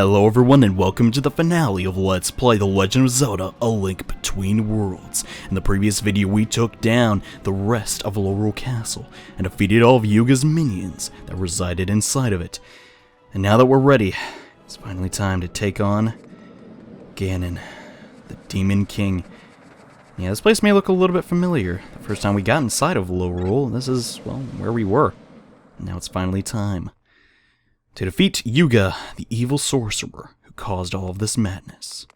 Hello everyone and welcome to the finale of Let's Play The Legend of Zelda: A Link Between Worlds. In the previous video we took down the rest of Lorule Castle and defeated all of Yuga's minions that resided inside of it. And now that we're ready, it's finally time to take on Ganon, the Demon King. Yeah, this place may look a little bit familiar. The first time we got inside of Lorule, this is, well, where we were. Now it's finally time to defeat Yuga, the evil sorcerer who caused all of this madness.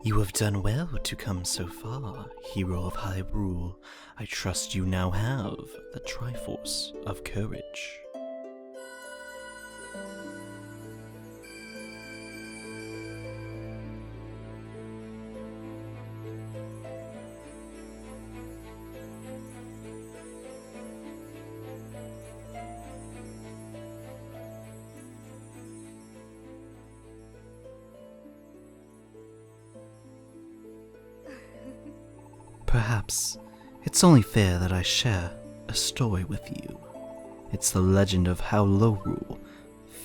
You have done well to come so far, hero of Hyrule. I trust you now have the Triforce of Courage. Perhaps it's only fair that I share a story with you. It's the legend of how Lorule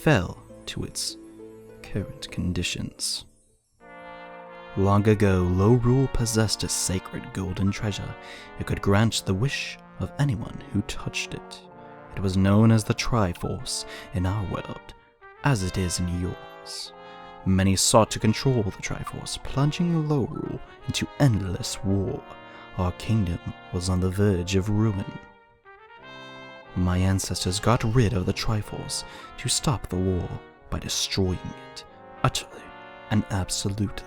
fell to its current conditions. Long ago, Lorule possessed a sacred golden treasure. It could grant the wish of anyone who touched it. It was known as the Triforce in our world, as it is in yours. Many sought to control the Triforce, plunging Lorule into endless war. Our kingdom was on the verge of ruin. My ancestors got rid of the Triforce to stop the war by destroying it, utterly and absolutely.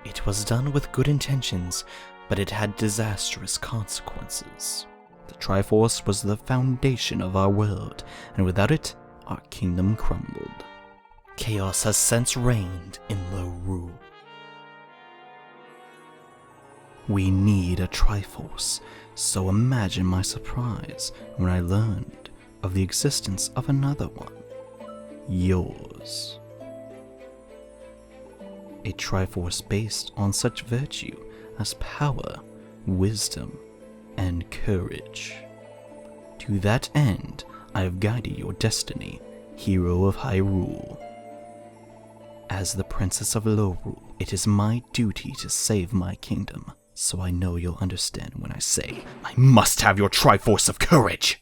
It was done with good intentions, but it had disastrous consequences. The Triforce was the foundation of our world, and without it, our kingdom crumbled. Chaos has since reigned in Lorule. We need a Triforce, so imagine my surprise when I learned of the existence of another one. Yours. A Triforce based on such virtue as power, wisdom, and courage. To that end, I have guided your destiny, hero of Hyrule. As the Princess of Lorule, it is my duty to save my kingdom. So I know you'll understand when I say, I must have your Triforce of Courage!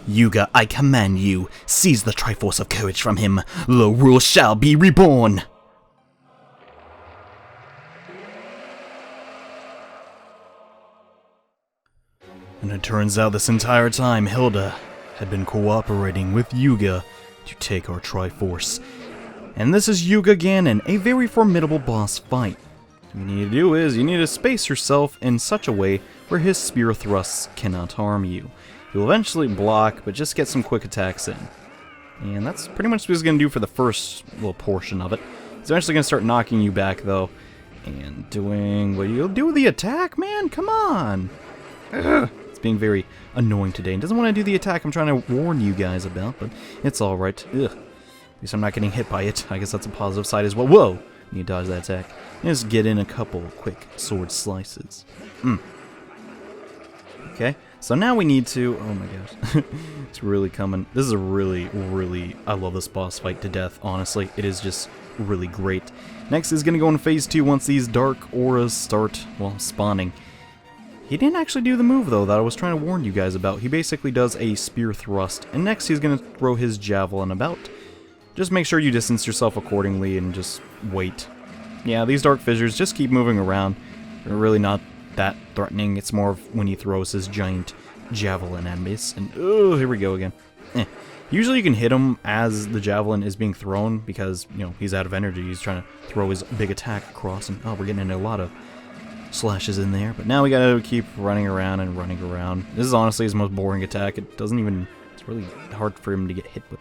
Yuga, I command you, seize the Triforce of Courage from him. Lorule shall be reborn! And it turns out this entire time, Hilda had been cooperating with Yuga to take our Triforce. And this is Yuga Ganon, a very formidable boss fight. What you need to do is, you need to space yourself in such a way where his spear thrusts cannot harm you. You'll eventually block, but just get some quick attacks in. And that's pretty much what he's going to do for the first little portion of it. He's eventually going to start knocking you back, though. And doing what you'll do with the attack, man? Come on! Ugh. It's being very annoying today. He doesn't want to do the attack I'm trying to warn you guys about, but it's alright. Ugh. At least I'm not getting hit by it. I guess that's a positive side as well. Whoa! You dodge that attack. Just get in a couple quick sword slices. Okay. So now we need to, oh my gosh, it's really coming. This is a really, I love this boss fight to death, honestly. It is just really great. Next is going to go into phase 2 once these dark auras start, well, spawning. He didn't actually do the move, though, that I was trying to warn you guys about. He basically does a spear thrust, and next he's going to throw his javelin about. Just make sure you distance yourself accordingly and just wait. Yeah, these dark fissures just keep moving around. They're really not that threatening. It's more of when he throws his giant javelin at me. And oh, here we go again. Usually you can hit him as the javelin is being thrown because, you know, he's out of energy. He's trying to throw his big attack across, and oh, we're getting into a lot of slashes in there. But now we gotta keep running around and running around. This is honestly his most boring attack. It doesn't even, it's really hard for him to get hit with.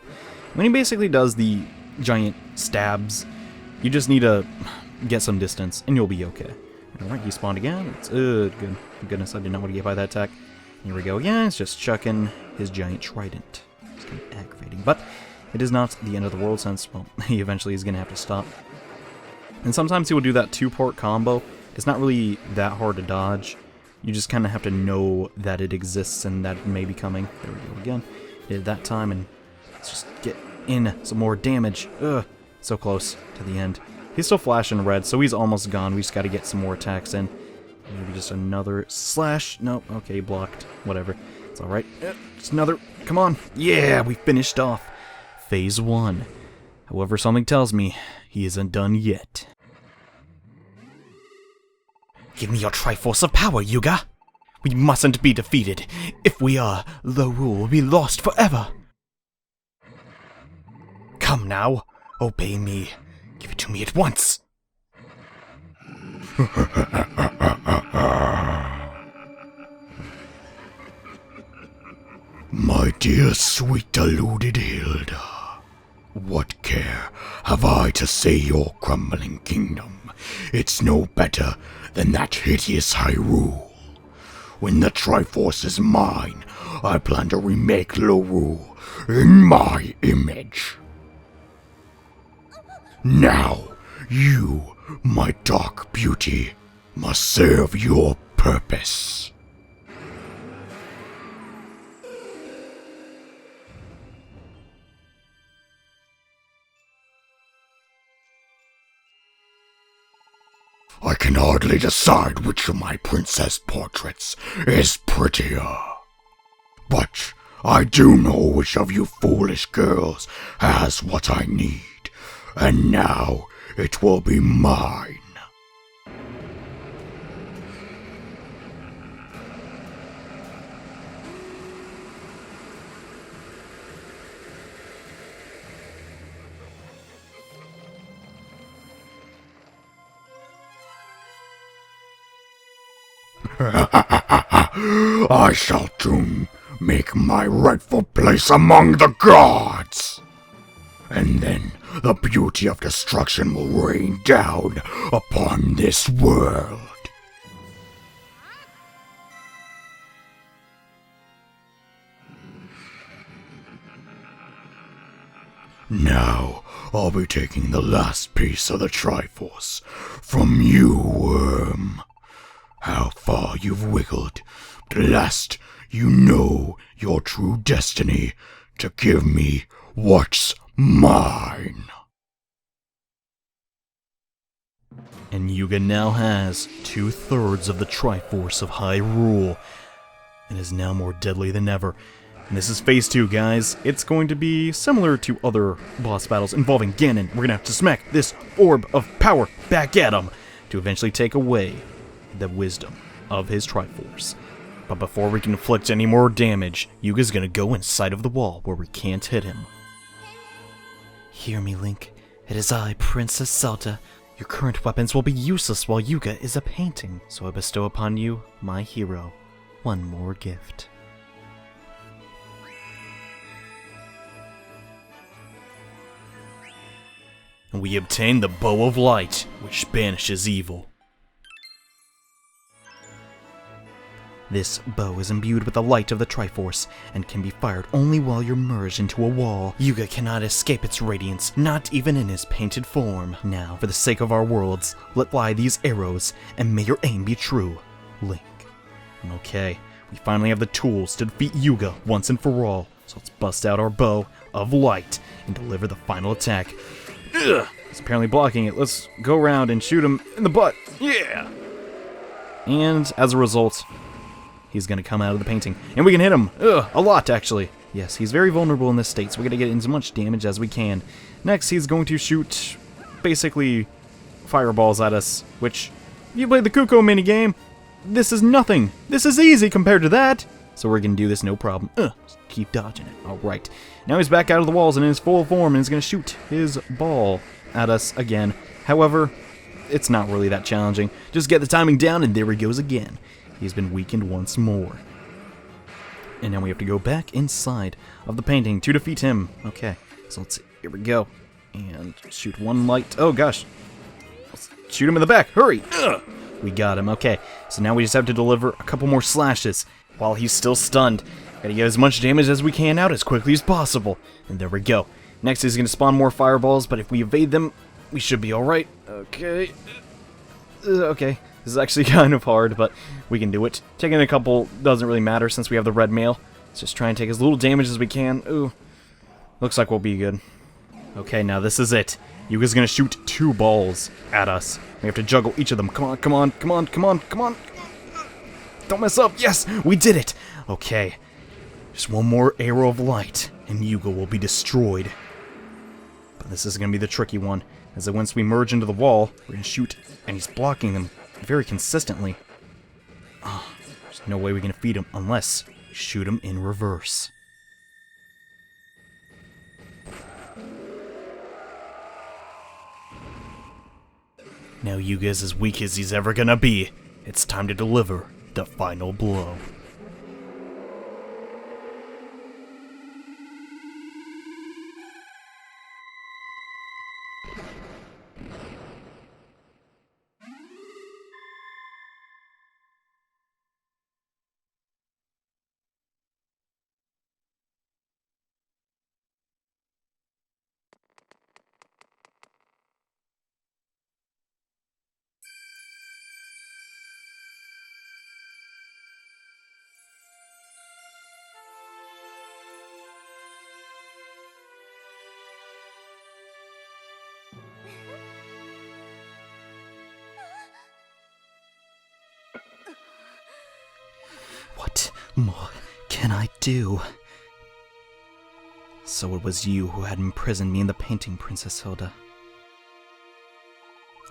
When he basically does the giant stabs, you just need to get some distance, and you'll be okay. Alright, he spawned again. It's good. Goodness, I did not want to get by that attack. Here we go again. It's just chucking his giant trident. It's kind of aggravating, but it is not the end of the world since, well, he eventually is going to have to stop. And sometimes he will do that two-part combo. It's not really that hard to dodge. You just kind of have to know that it exists and that it may be coming. There we go again. Did it that time, and let's just get in some more damage. Ugh, so close to the end. He's still flashing red, so he's almost gone. We just got to get some more attacks in. Maybe just another slash. Nope, okay, blocked. Whatever. It's alright. Just another. Come on. Yeah, we finished off Phase 1. However, something tells me he isn't done yet. Give me your Triforce of power, Yuga! We mustn't be defeated. If we are, Lorule will be lost forever. Come now, obey me. Give it to me at once. My dear sweet deluded Hilda, what care have I to say your crumbling kingdom? It's no better than that hideous Hyrule. When the Triforce is mine, I plan to remake Lorule in my image. Now, you, my dark beauty, must serve your purpose. I can hardly decide which of my princess portraits is prettier. But I do know which of you foolish girls has what I need, and now it will be mine. I shall soon make my rightful place among the gods. And then the beauty of destruction will rain down upon this world. Now, I'll be taking the last piece of the Triforce from you, worm. How far you've wiggled, but at last you know your true destiny to give me what's mine. And Yuga now has 2/3 of the Triforce of Hyrule, and is now more deadly than ever. And this is Phase 2, guys. It's going to be similar to other boss battles involving Ganon. We're gonna have to smack this orb of power back at him to eventually take away the wisdom of his Triforce. But before we can inflict any more damage, Yuga's gonna go inside of the wall where we can't hit him. Hear me, Link. It is I, Princess Zelda. Your current weapons will be useless while Yuga is a painting, so I bestow upon you, my hero, one more gift. And we obtain the Bow of Light, which banishes evil. This bow is imbued with the light of the Triforce, and can be fired only while you're merged into a wall. Yuga cannot escape its radiance, not even in his painted form. Now, for the sake of our worlds, let fly these arrows, and may your aim be true, Link. Okay, we finally have the tools to defeat Yuga once and for all, so let's bust out our Bow of Light and deliver the final attack. Ugh, he's apparently blocking it. Let's go around and shoot him in the butt. Yeah! And as a result, he's gonna come out of the painting, and we can hit him. Ugh, a lot, actually. Yes, he's very vulnerable in this state, so we're gonna get as much damage as we can. Next, he's going to shoot, basically, fireballs at us, which, if you played the Kuko minigame, this is nothing. This is easy compared to that. So we're gonna do this no problem. Just keep dodging it. Alright. Now he's back out of the walls and in his full form, and he's gonna shoot his ball at us again. However, it's not really that challenging. Just get the timing down, and there he goes again. He's been weakened once more. And now we have to go back inside of the painting to defeat him. Okay, so let's see. Here we go. And shoot one light. Oh gosh. Shoot him in the back. Hurry. Ugh. We got him. Okay, so now we just have to deliver a couple more slashes while he's still stunned. Gotta get as much damage as we can out as quickly as possible. And there we go. Next he's gonna spawn more fireballs, but if we evade them, we should be alright. Okay. Okay. This is actually kind of hard, but we can do it. Taking a couple doesn't really matter since we have the red mail. Let's just try and take as little damage as we can. Ooh. Looks like we'll be good. Okay, now this is it. Yuga's gonna shoot 2 balls at us. We have to juggle each of them. Come on, come on, come on, come on, come on. Don't mess up. Yes, we did it. Okay. Just one more arrow of light, and Yuga will be destroyed. But this is gonna be the tricky one, as once we merge into the wall, we're gonna shoot, and he's blocking them very consistently. Oh, there's no way we can defeat him unless we shoot him in reverse. Now Yuga is as weak as he's ever gonna be. It's time to deliver the final blow. What more can I do? So it was you who had imprisoned me in the painting, Princess Hilda.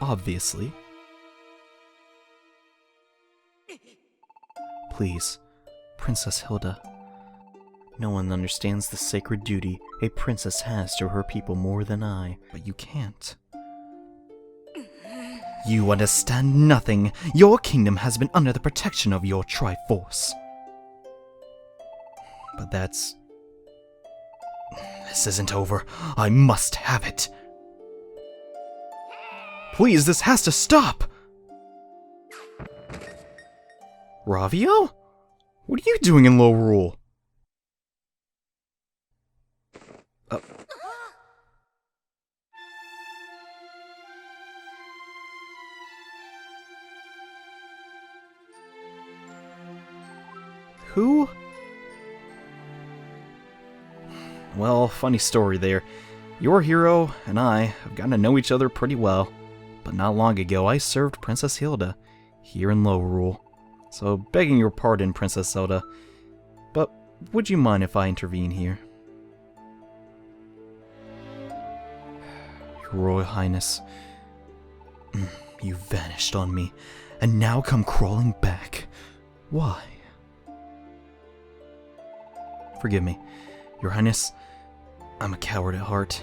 Obviously. Please, Princess Hilda. No one understands the sacred duty a princess has to her people more than I, but you can't. You understand nothing. Your kingdom has been under the protection of your Triforce. But this isn't over. I must have it. Please, this has to stop! Ravio? What are you doing in Lorule? Who? Well, funny story there. Your hero and I have gotten to know each other pretty well, but not long ago I served Princess Hilda here in Lorule. So, begging your pardon, Princess Zelda, but would you mind if I intervene here? Your Royal Highness, you vanished on me, and now come crawling back. Why? Forgive me, Your Highness. I'm a coward at heart.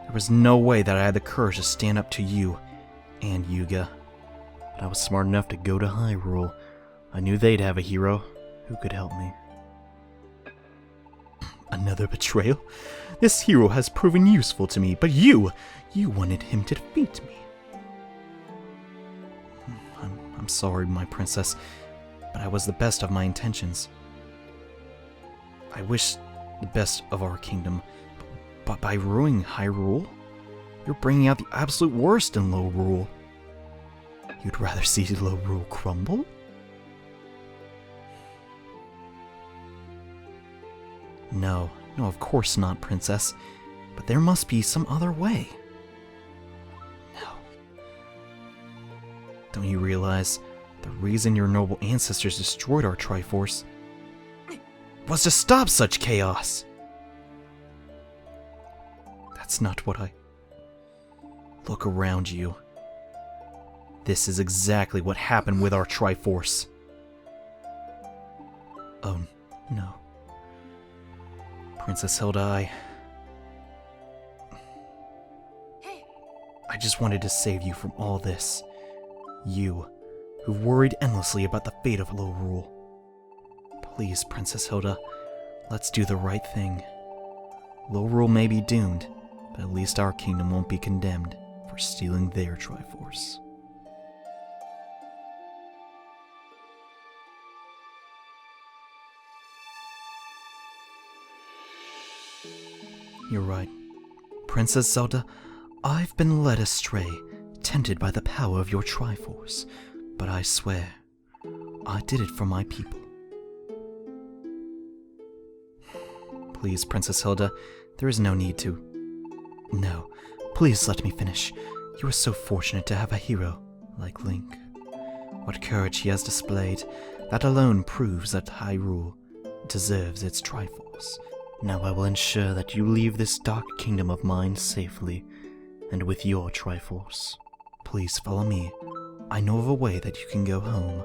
There was no way that I had the courage to stand up to you and Yuga. But I was smart enough to go to Hyrule. I knew they'd have a hero who could help me. Another betrayal? This hero has proven useful to me, but you wanted him to defeat me. I'm sorry, my princess, but I was the best of my intentions. I wish the best of our kingdom, but by ruining Hyrule, you're bringing out the absolute worst in Lorule. You'd rather see Lorule crumble? No, of course not, Princess. But there must be some other way. No. Don't you realize the reason your noble ancestors destroyed our Triforce was to stop such chaos? That's not what I... Look around you. This is exactly what happened with our Triforce. Oh, no. Princess Hilda, I just wanted to save you from all this. You, who worried endlessly about the fate of Lorule. Please, Princess Hilda, let's do the right thing. Lorule may be doomed, but at least our kingdom won't be condemned for stealing their Triforce. You're right. Princess Zelda, I've been led astray, tempted by the power of your Triforce, but I swear, I did it for my people. Please, Princess Hilda, there is no need to. No, please let me finish. You are so fortunate to have a hero like Link. What courage he has displayed, that alone proves that Hyrule deserves its Triforce. Now I will ensure that you leave this dark kingdom of mine safely, and with your Triforce. Please follow me. I know of a way that you can go home.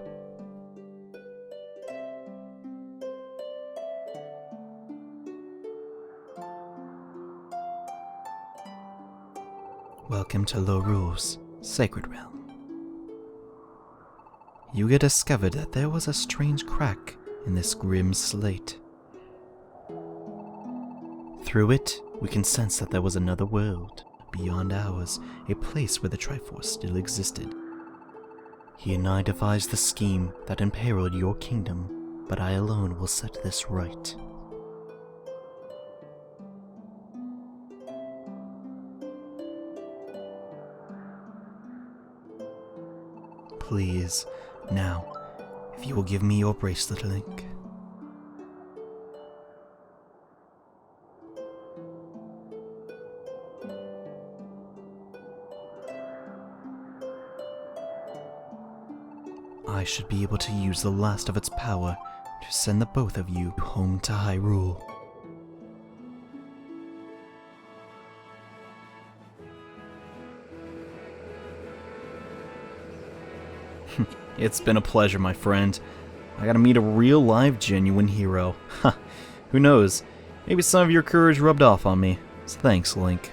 Welcome to Lorule's Sacred Realm. Yuga discovered that there was a strange crack in this grim slate. Through it, we can sense that there was another world, beyond ours, a place where the Triforce still existed. He and I devised the scheme that imperiled your kingdom, but I alone will set this right. Please, now, if you will give me your bracelet, Link. I should be able to use the last of its power to send the both of you home to Hyrule. It's been a pleasure, my friend. I gotta meet a real, live, genuine hero. Who knows? Maybe some of your courage rubbed off on me. So thanks, Link.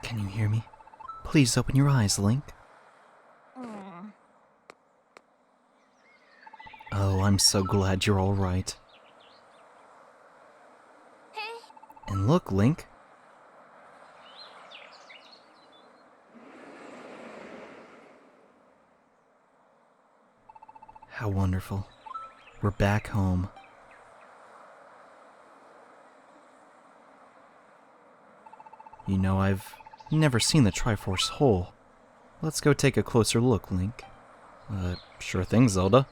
Can you hear me? Please open your eyes, Link. Oh, I'm so glad you're all right. And look, Link. How wonderful. We're back home. You know, I've never seen the Triforce whole. Let's go take a closer look, Link. Sure thing, Zelda.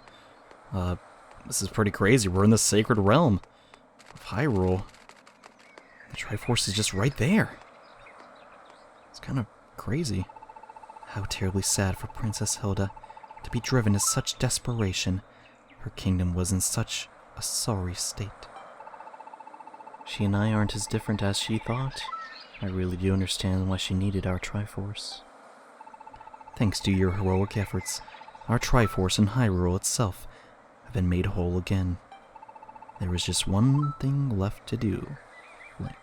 This is pretty crazy. We're in the sacred realm of Hyrule. The Triforce is just right there. It's kind of crazy. How terribly sad for Princess Hilda to be driven to such desperation. Her kingdom was in such a sorry state. She and I aren't as different as she thought. I really do understand why she needed our Triforce. Thanks to your heroic efforts, our Triforce and Hyrule itself have been made whole again. There is just one thing left to do, Link.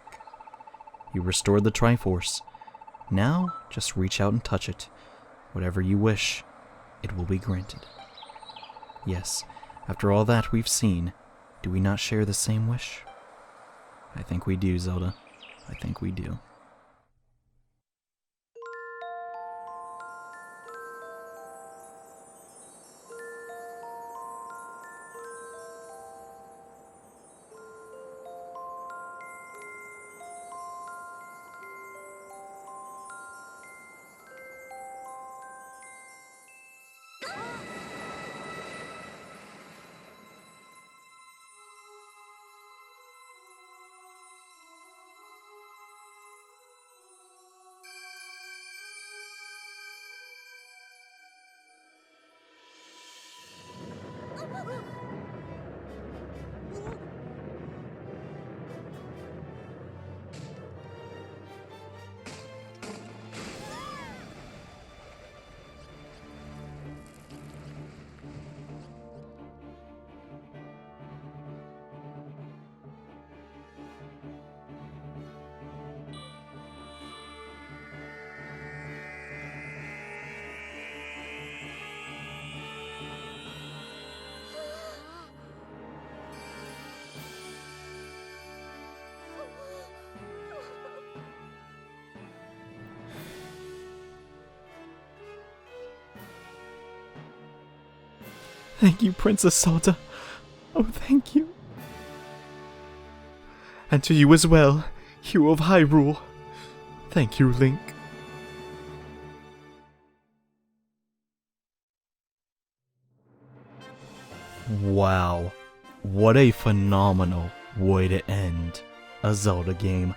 You restored the Triforce. Now, just reach out and touch it. Whatever you wish, it will be granted. Yes, after all that we've seen, do we not share the same wish? I think we do, Zelda. I think we do. Thank you, Princess Zelda. Oh, thank you. And to you as well, hero of Hyrule. Thank you, Link. Wow. What a phenomenal way to end a Zelda game.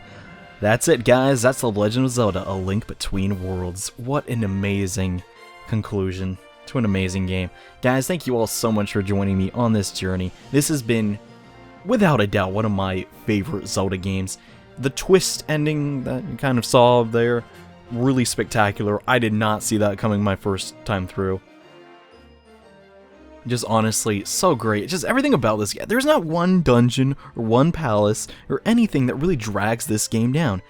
That's it, guys. That's The Legend of Zelda: A Link Between Worlds. What an amazing conclusion to an amazing game. Guys, thank you all so much for joining me on this journey. This has been, without a doubt, one of my favorite Zelda games. The twist ending that you kind of saw there, really spectacular. I did not see that coming my first time through. Just honestly, so great. Just everything about this game. There's not one dungeon or one palace or anything that really drags this game down.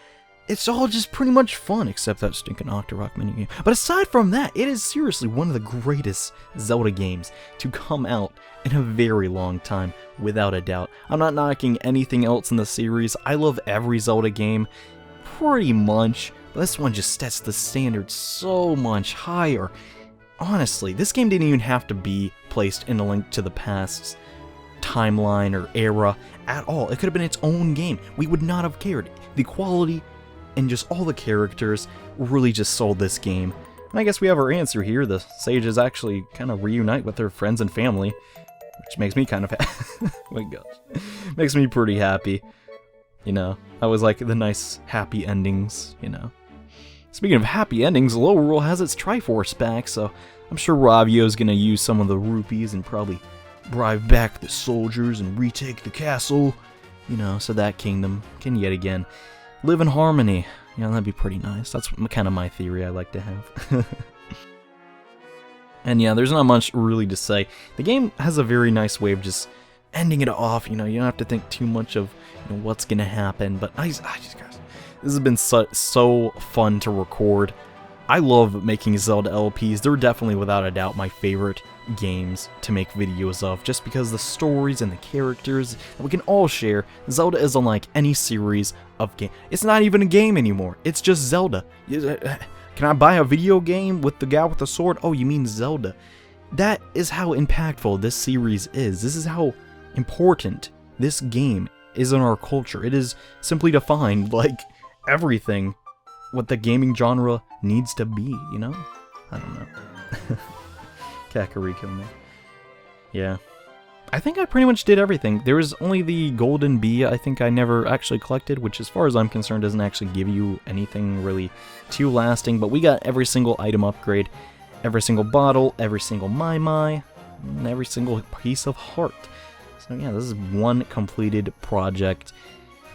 It's all just pretty much fun, except that stinking Octorok minigame. But aside from that, it is seriously one of the greatest Zelda games to come out in a very long time, without a doubt. I'm not knocking anything else in the series. I love every Zelda game, pretty much. But this one just sets the standard so much higher. Honestly, this game didn't even have to be placed in A Link to the Past's timeline or era at all. It could have been its own game. We would not have cared. The quality and just all the characters really just sold this game. And I guess we have our answer here. The sages actually kind of reunite with their friends and family, which makes me kind of oh my gosh. Makes me pretty happy. You know, I always like the nice happy endings, you know. Speaking of happy endings, Lorule has its Triforce back, so I'm sure Ravio's gonna use some of the rupees and probably bribe back the soldiers and retake the castle, you know, so that kingdom can yet again live in harmony. You know, that'd be pretty nice. That's kind of my theory I like to have. And yeah, there's not much really to say. The game has a very nice way of just ending it off, you know, you don't have to think too much of, you know, what's gonna happen, but I just guys, this has been so fun to record. I love making Zelda LPs. They're definitely, without a doubt, my favorite games to make videos of, just because the stories and the characters that we can all share. Zelda is unlike any series of game. It's not even a game anymore. It's just Zelda. Can I buy a video game with the guy with the sword? Oh, you mean Zelda. That is how impactful this series is. This is how important this game is in our culture. It is simply defined like everything what the gaming genre needs to be, you know? I don't know. Kakariko, man. Yeah. I think I pretty much did everything. There was only the golden bee I think I never actually collected, which as far as I'm concerned doesn't actually give you anything really too lasting, but we got every single item upgrade, every single bottle, every single Mai, and every single piece of heart. So yeah, this is one completed project.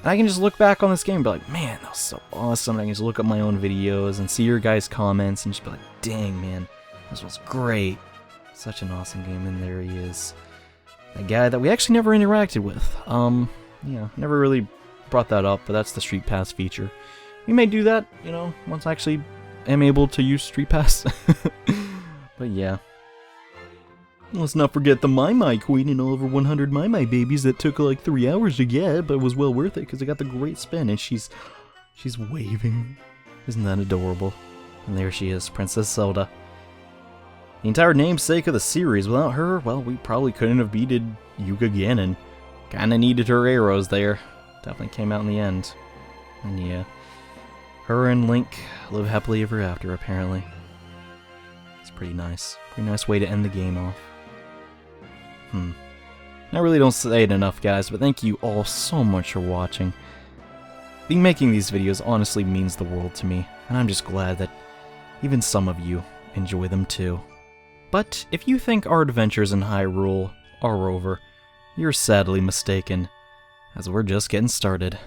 And I can just look back on this game and be like, man, that was so awesome. And I can just look at my own videos and see your guys' comments and just be like, dang, man, this was great. Such an awesome game, and there he is. That guy that we actually never interacted with. Yeah, never really brought that up, but that's the Street Pass feature. We may do that, you know, once I actually am able to use Street Pass. But yeah. Let's not forget the Mai Queen and all over 100 Mai babies that took like 3 hours to get, but was well worth it because it got the great spin, and she's waving. Isn't that adorable? And there she is, Princess Zelda. The entire namesake of the series. Without her, well, we probably couldn't have beated Yuga Ganon. Kinda needed her arrows there. Definitely came out in the end. And yeah, her and Link live happily ever after, apparently. It's pretty nice. Pretty nice way to end the game off. I really don't say it enough, guys, but thank you all so much for watching. Making these videos honestly means the world to me, and I'm just glad that even some of you enjoy them too. But if you think our adventures in Hyrule are over, you're sadly mistaken, as we're just getting started.